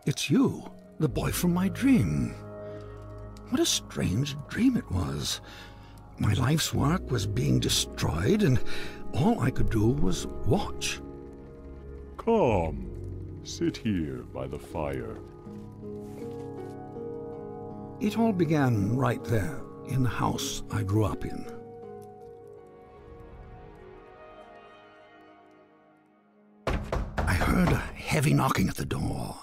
It's you, the boy from my dream. What a strange dream it was. My life's work was being destroyed, and all I could do was watch. Come, sit here by the fire. It all began right there, in the house I grew up in. I heard a heavy knocking at the door,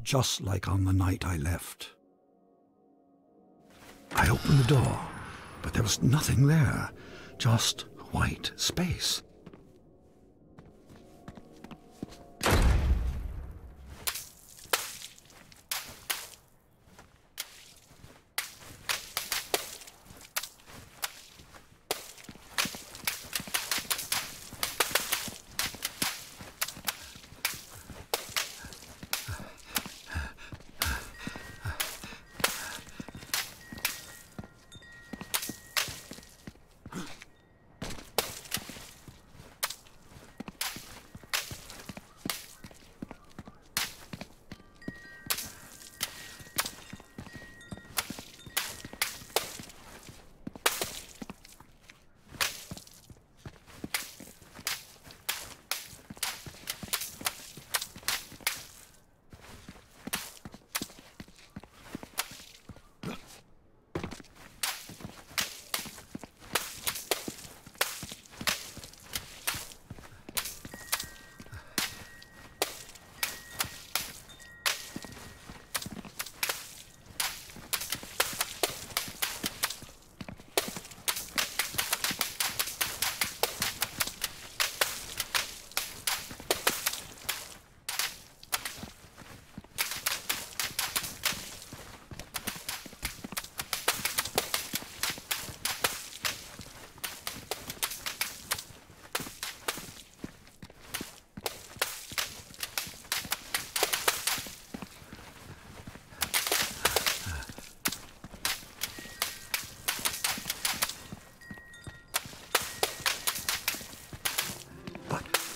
just like on the night I left. I opened the door, but there was nothing there, just white space.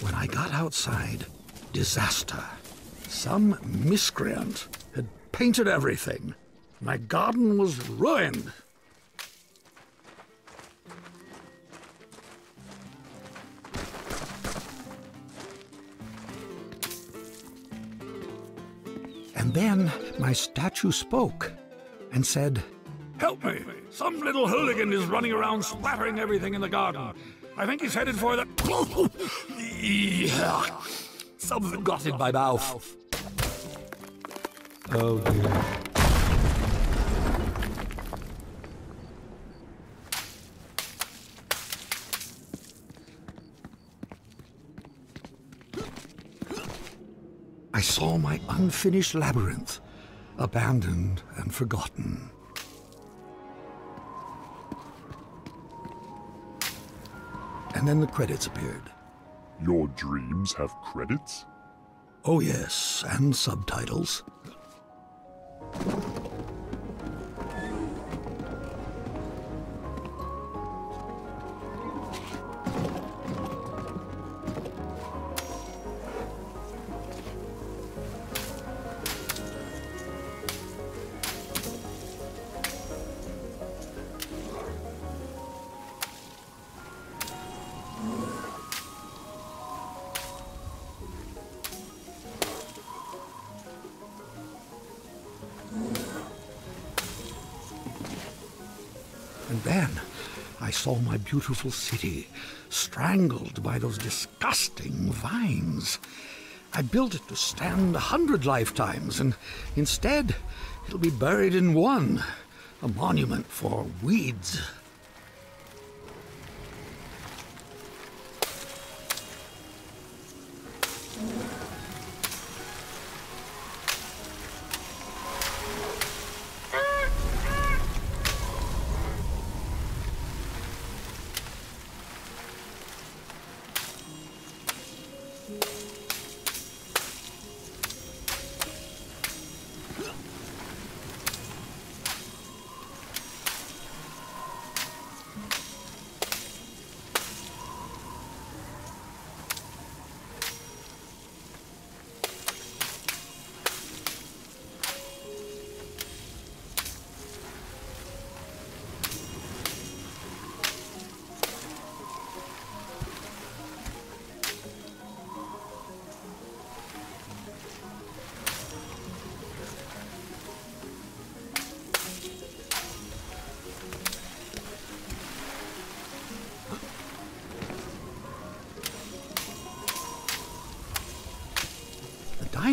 When I got outside, disaster. Some miscreant had painted everything. My garden was ruined. And then my statue spoke and said, "Help me! Some little hooligan is running around splattering everything in the garden. I think he's headed for the..." Something got in my mouth. Oh dear. I saw my unfinished labyrinth, abandoned and forgotten. And then the credits appeared. Your dreams have credits? Oh yes, and subtitles. And then I saw my beautiful city strangled by those disgusting vines. I built it to stand 100 lifetimes, and instead it'll be buried in one, a monument for weeds.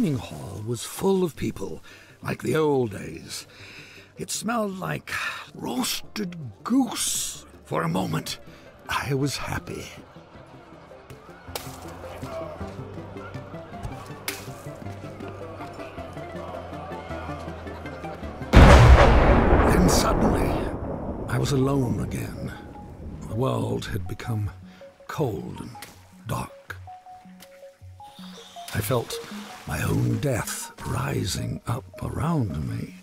dining hall was full of people, like the old days. It smelled like roasted goose. For a moment, I was happy. Then suddenly, I was alone again. The world had become cold and dark. I felt my own death rising up around me.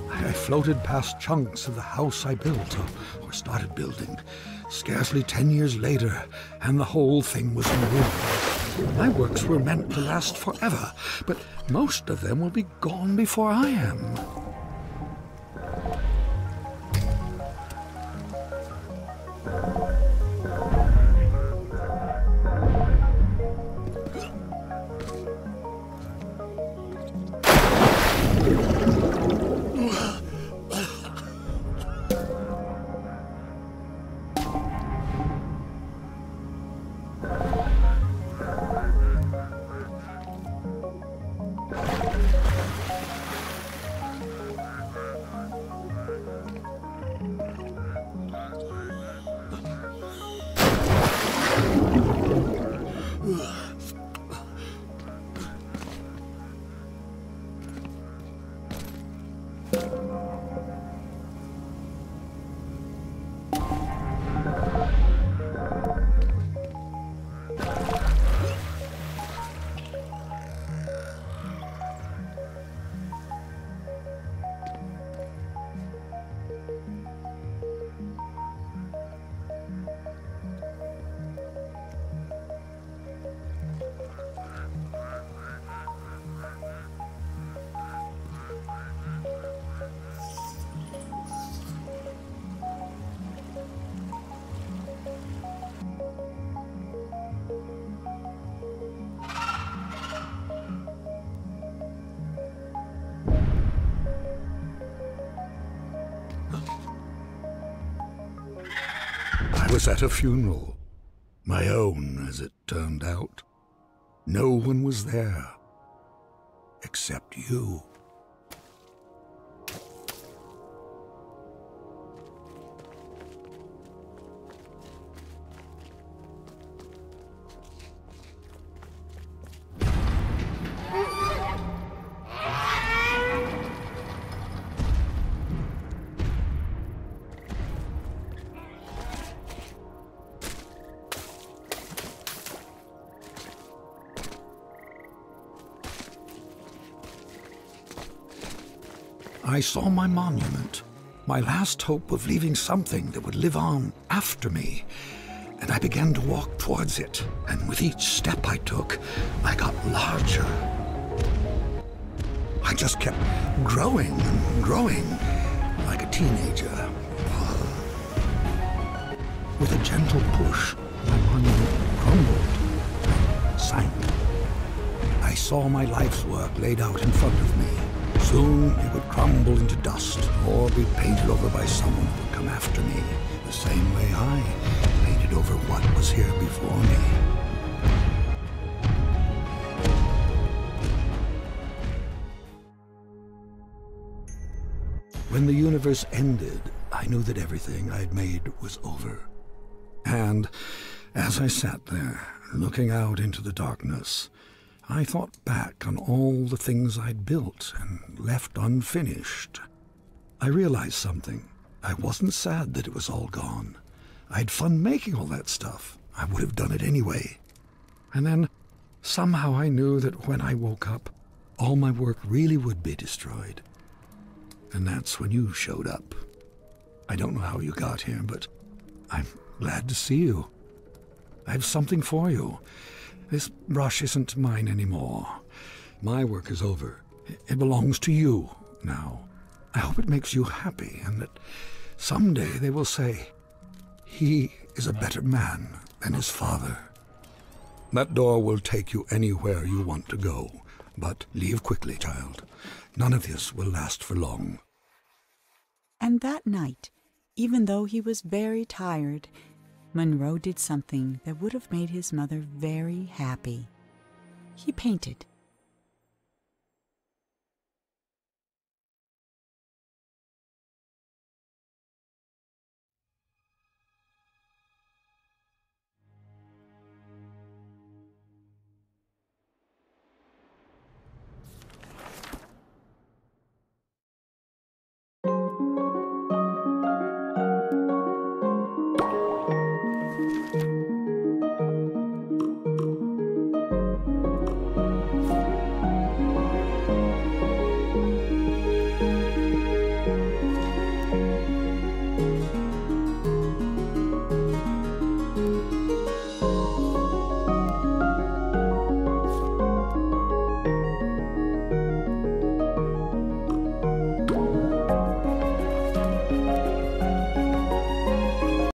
I floated past chunks of the house I built, or started building, scarcely 10 years later, and the whole thing was in ruins. My works were meant to last forever, but most of them will be gone before I am. I was at a funeral, my own as it turned out. No one was there, except you. I saw my monument, my last hope of leaving something that would live on after me, and I began to walk towards it, and with each step I took, I got larger. I just kept growing and growing, like a teenager. With a gentle push, my monument crumbled, sank. I saw my life's work laid out in front of me. Soon it would crumble into dust or be painted over by someone who would come after me, the same way I painted over what was here before me. When the universe ended, I knew that everything I'd made was over. And as I sat there, looking out into the darkness, I thought back on all the things I'd built and left unfinished. I realized something. I wasn't sad that it was all gone. I had fun making all that stuff. I would have done it anyway. And then, somehow I knew that when I woke up, all my work really would be destroyed. And that's when you showed up. I don't know how you got here, but I'm glad to see you. I've something for you. This brush isn't mine anymore. My work is over. It belongs to you now. I hope it makes you happy, and that someday they will say, he is a better man than his father. That door will take you anywhere you want to go, but leave quickly, child. None of this will last for long. And that night, even though he was very tired, Monroe did something that would have made his mother very happy. He painted.